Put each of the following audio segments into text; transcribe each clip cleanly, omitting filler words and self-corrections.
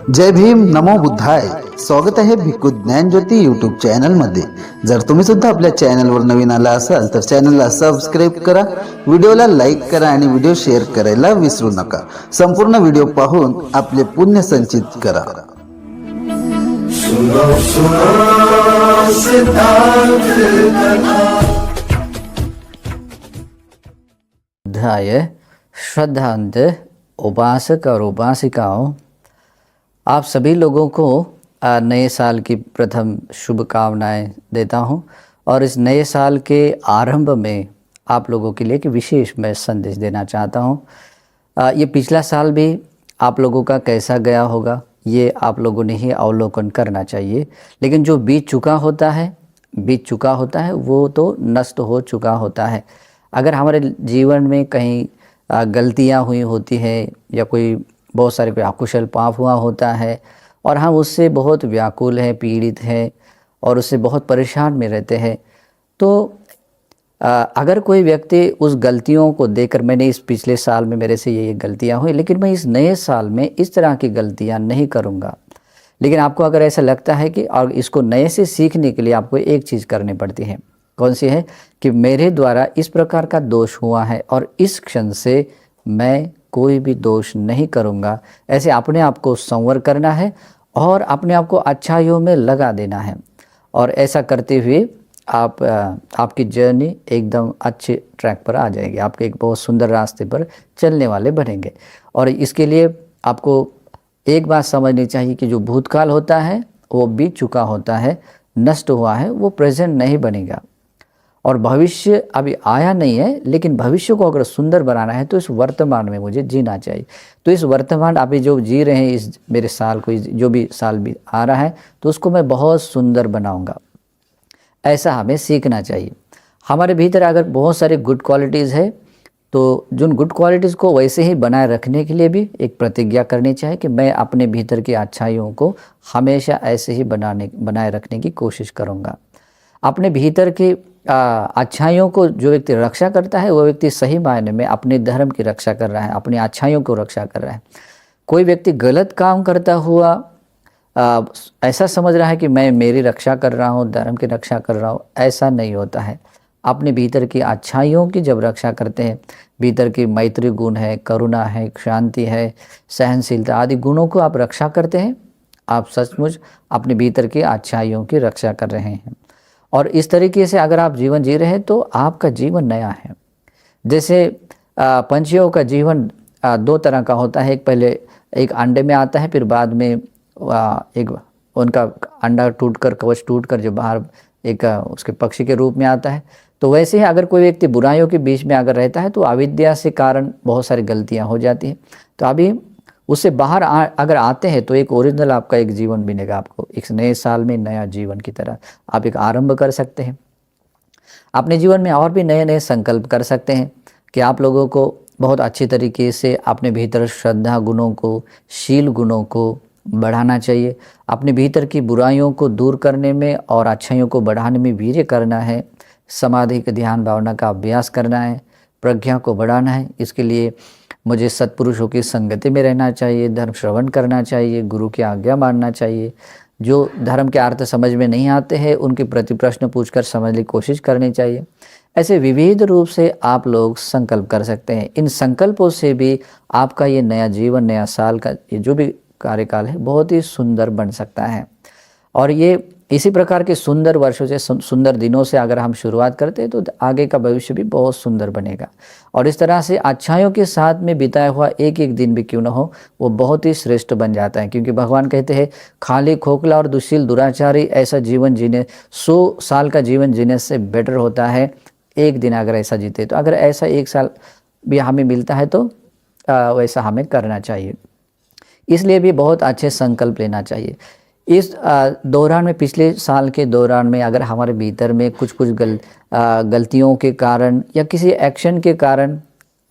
जय भीम नमो बुद्धाय. स्वागत आहे भिक्खू ज्ञानज्योती यूट्यूब चॅनलमध्ये. जर तुम्ही सुद्धा आपल्या चॅनलवर नवीन आला असाल तर चॅनलला सबस्क्राईब करा, व्हिडिओला लाईक करा आणि व्हिडिओ शेअर करायला विसरू नका. संपूर्ण व्हिडिओ पाहून आपले पुण्य संचित करा. अध्याय श्रद्धांत उपासक और उपासिकाओं, आप सभी लोगों को नए साल की प्रथम शुभकामनाएं देता हूं और इस नए साल के आरंभ में आप लोगों के लिए एक विशेष मैं संदेश देना चाहता हूं। ये पिछला साल भी आप लोगों का कैसा गया होगा ये आप लोगों ने ही अवलोकन करना चाहिए, लेकिन जो बीत चुका होता है वो तो नष्ट हो चुका होता है। अगर हमारे जीवन में कहीं गलतियां हुई होती है या कोई बहुत सारे कोई अकुशल पाप हुआ होता है और हम उससे बहुत व्याकुल हैं, पीड़ित हैं और उससे बहुत परेशान में रहते हैं, तो अगर कोई व्यक्ति उस गलतियों को देखकर मैंने इस पिछले साल में मेरे से ये गलतियां हुई लेकिन मैं इस नए साल में इस तरह की गलतियां नहीं करूँगा, लेकिन आपको अगर ऐसा लगता है कि और इसको नए से सीखने के लिए आपको एक चीज़ करनी पड़ती है, कौन सी है कि मेरे द्वारा इस प्रकार का दोष हुआ है और इस क्षण से मैं कोई भी दोष नहीं करूँगा। ऐसे अपने आप को संवर करना है और अपने आप को अच्छाइयों में लगा देना है और ऐसा करते हुए आपकी जर्नी एकदम अच्छे ट्रैक पर आ जाएगी, आपके एक बहुत सुंदर रास्ते पर चलने वाले बनेंगे। और इसके लिए आपको एक बात समझनी चाहिए कि जो भूतकाल होता है वो बीत चुका होता है, नष्ट हुआ है, वो प्रेजेंट नहीं बनेगा और भविष्य अभी आया नहीं है, लेकिन भविष्य को अगर सुंदर बनाना है तो इस वर्तमान में मुझे जीना चाहिए। तो इस वर्तमान अभी जो जी रहे हैं, इस मेरे साल को जो भी साल भी आ रहा है तो उसको मैं बहुत सुंदर बनाऊंगा, ऐसा हमें सीखना चाहिए। हमारे भीतर अगर बहुत सारे गुड क्वालिटीज़ है तो जिन गुड क्वालिटीज़ को वैसे ही बनाए रखने के लिए भी एक प्रतिज्ञा करनी चाहिए कि मैं अपने भीतर की अच्छाइयों को हमेशा ऐसे ही बनाए रखने की कोशिश करूँगा। अपने भीतर की अच्छाइयों को जो व्यक्ति रक्षा करता है वो व्यक्ति सही मायने में अपने धर्म की रक्षा कर रहा है, अपनी अच्छाइयों को रक्षा कर रहा है। कोई व्यक्ति गलत काम करता हुआ ऐसा समझ रहा है कि मैं मेरी रक्षा कर रहा हूँ, धर्म की रक्षा कर रहा हूँ, ऐसा नहीं होता है। अपने भीतर की अच्छाइयों की जब रक्षा करते हैं, भीतर की मैत्री गुण है, करुणा है, शांति है, सहनशीलता आदि गुणों को आप रक्षा करते हैं, आप सचमुच अपने भीतर की अच्छाइयों की रक्षा कर रहे हैं। और इस तरीके से अगर आप जीवन जी रहे हैं तो आपका जीवन नया है। जैसे पंछियों का जीवन दो तरह का होता है, एक पहले एक अंडे में आता है, फिर बाद में एक उनका अंडा टूटकर, कवच टूटकर जो बाहर एक उसके पक्षी के रूप में आता है। तो वैसे ही अगर कोई व्यक्ति बुराइयों के बीच में अगर रहता है तो अविद्या से कारण बहुत सारी गलतियां हो जाती हैं। तो अभी उससे बाहर अगर आते हैं तो एक ओरिजिनल आपका एक जीवन बनेगा। आपको एक नए साल में नया जीवन की तरह आप एक आरंभ कर सकते हैं। अपने जीवन में और भी नए नए संकल्प कर सकते हैं कि आप लोगों को बहुत अच्छी तरीके से अपने भीतर श्रद्धा गुणों को, शील गुणों को बढ़ाना चाहिए। अपने भीतर की बुराइयों को दूर करने में और अच्छाइयों को बढ़ाने में वीर्य करना है, समाधि के ध्यान भावना का अभ्यास करना है, प्रज्ञा को बढ़ाना है। इसके लिए मुझे सत्पुरुषों की संगति में रहना चाहिए, धर्म श्रवण करना चाहिए, गुरु की आज्ञा मानना चाहिए। जो धर्म के अर्थ समझ में नहीं आते हैं उनके प्रति प्रश्न पूछकर समझने की कोशिश करनी चाहिए। ऐसे विविध रूप से आप लोग संकल्प कर सकते हैं। इन संकल्पों से भी आपका ये नया जीवन, नया साल का ये जो भी कार्यकाल है बहुत ही सुंदर बन सकता है। और ये इसी प्रकार के सुंदर वर्षों से, सुंदर दिनों से अगर हम शुरुआत करते हैं तो आगे का भविष्य भी बहुत सुंदर बनेगा। और इस तरह से अच्छाइयों के साथ में बिताया हुआ एक एक दिन भी क्यों न हो वो बहुत ही श्रेष्ठ बन जाता है, क्योंकि भगवान कहते हैं खाली खोखला और दुशील दुराचारी ऐसा जीवन जीने 100 साल का जीवन जीने से बेटर होता है एक दिन अगर ऐसा जीते। तो अगर ऐसा एक साल भी हमें मिलता है तो वैसा हमें करना चाहिए। इसलिए भी बहुत अच्छे संकल्प लेना चाहिए। इस दौरान में, पिछले साल के दौरान में अगर हमारे भीतर में कुछ गलतियों के कारण या किसी एक्शन के कारण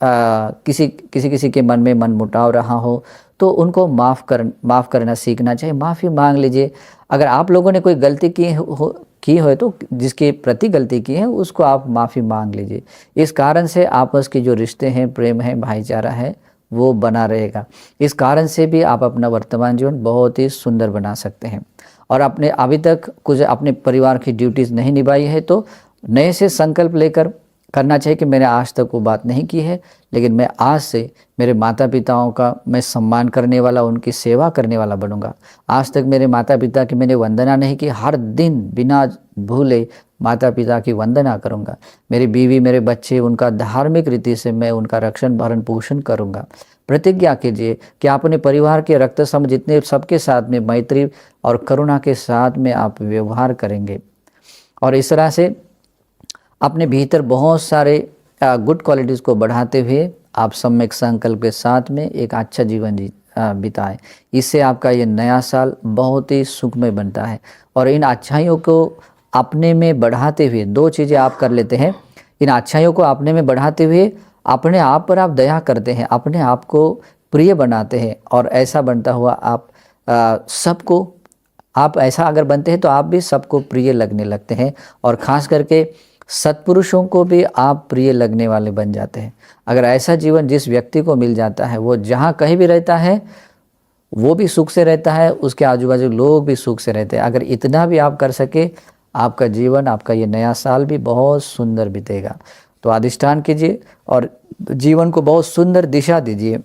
किसी के मन में मनमुटाव रहा हो तो उनको माफ़ करना सीखना चाहिए। माफ़ी मांग लीजिए। अगर आप लोगों ने कोई गलती की हो तो जिसके प्रति गलती की है उसको आप माफ़ी मांग लीजिए। इस कारण से आपस के जो रिश्ते हैं, प्रेम है, भाईचारा है वो बना रहेगा। इस कारण से भी आप अपना वर्तमान जीवन बहुत ही सुंदर बना सकते हैं। और आपने अभी तक कुछ अपने परिवार की ड्यूटीज़ नहीं निभाई है तो नए से संकल्प लेकर करना चाहिए कि मैंने आज तक वो बात नहीं की है, लेकिन मैं आज से मेरे माता पिताओं का मैं सम्मान करने वाला, उनकी सेवा करने वाला बनूंगा। आज तक मेरे माता पिता की मैंने वंदना नहीं की, हर दिन बिना भूले माता पिता की वंदना करूंगा। मेरी बीवी, मेरे बच्चे, उनका धार्मिक रीति से मैं उनका रक्षण भरण पोषण करूंगा। प्रतिज्ञा कीजिए कि आप अपने परिवार के रक्त सम जितने सबके साथ में मैत्री और करुणा के साथ में आप व्यवहार करेंगे। और इस तरह से अपने भीतर बहुत सारे गुड क्वालिटीज़ को बढ़ाते हुए आप सम्यक संकल्प के साथ में एक अच्छा जीवन बिताएं। इससे आपका ये नया साल बहुत ही सुखमय बनता है। और इन अच्छाइयों को अपने में बढ़ाते हुए दो चीज़ें आप कर लेते हैं। इन अच्छाइयों को अपने में बढ़ाते हुए अपने आप पर आप दया करते हैं, अपने आप को प्रिय बनाते हैं। और ऐसा बनता हुआ आप सबको, आप ऐसा अगर बनते हैं तो आप भी सबको प्रिय लगने लगते हैं। और ख़ास करके सत्पुरुषों को भी आप प्रिय लगने वाले बन जाते हैं। अगर ऐसा जीवन जिस व्यक्ति को मिल जाता है, वो जहाँ कहीं भी रहता है वो भी सुख से रहता है, उसके आजू बाजू लोग भी सुख से रहते हैं। अगर इतना भी आप कर सके, आपका जीवन, आपका ये नया साल भी बहुत सुंदर बीतेगा। तो अधिष्ठान कीजिए और जीवन को बहुत सुंदर दिशा दीजिए।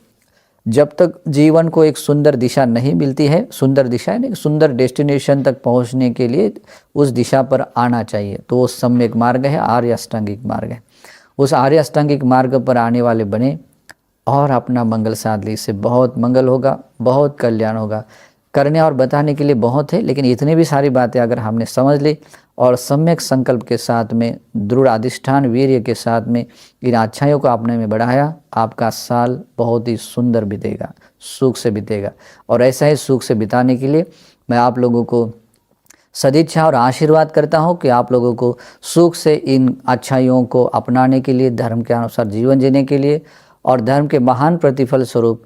जब तक जीवन को एक सुंदर दिशा नहीं मिलती है, सुंदर दिशा है ना, सुंदर डेस्टिनेशन तक पहुंचने के लिए उस दिशा पर आना चाहिए। तो वो सम्यक मार्ग है, आर्य अष्टांगिक मार्ग है। उस आर्य अष्टांगिक मार्ग पर आने वाले बने और अपना मंगल साध ली। इससे बहुत मंगल होगा, बहुत कल्याण होगा। करने और बताने के लिए बहुत है, लेकिन इतनी भी सारी बातें अगर हमने समझ ली और सम्यक संकल्प के साथ में, दृढ़ अधिष्ठान वीर्य के साथ में इन अच्छाइयों को अपने में बढ़ाया, आपका साल बहुत ही सुंदर बीतेगा, सुख से बीतेगा। और ऐसा ही सुख से बिताने के लिए मैं आप लोगों को सदिच्छा और आशीर्वाद करता हूँ कि आप लोगों को सुख से इन अच्छाइयों को अपनाने के लिए, धर्म के अनुसार जीवन जीने के लिए और धर्म के महान प्रतिफल स्वरूप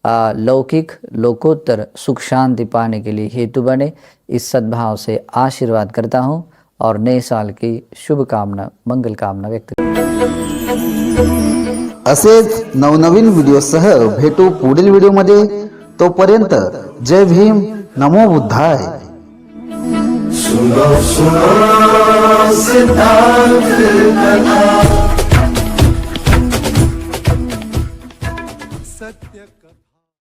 लौकिक लोकोत्तर सुख शांति पाने के लिए हेतु बने। इस सद्भाव से आशीर्वाद करता हूँ और नए साल की शुभकामना, मंगल कामना व्यक्त असेच नवनवीन व्हिडिओसह भेटू पुढील व्हिडिओमध्ये। तोपर्यंत जय भीम, नमो बुद्धाय। सुनो सुनो सिद्धांत कथा।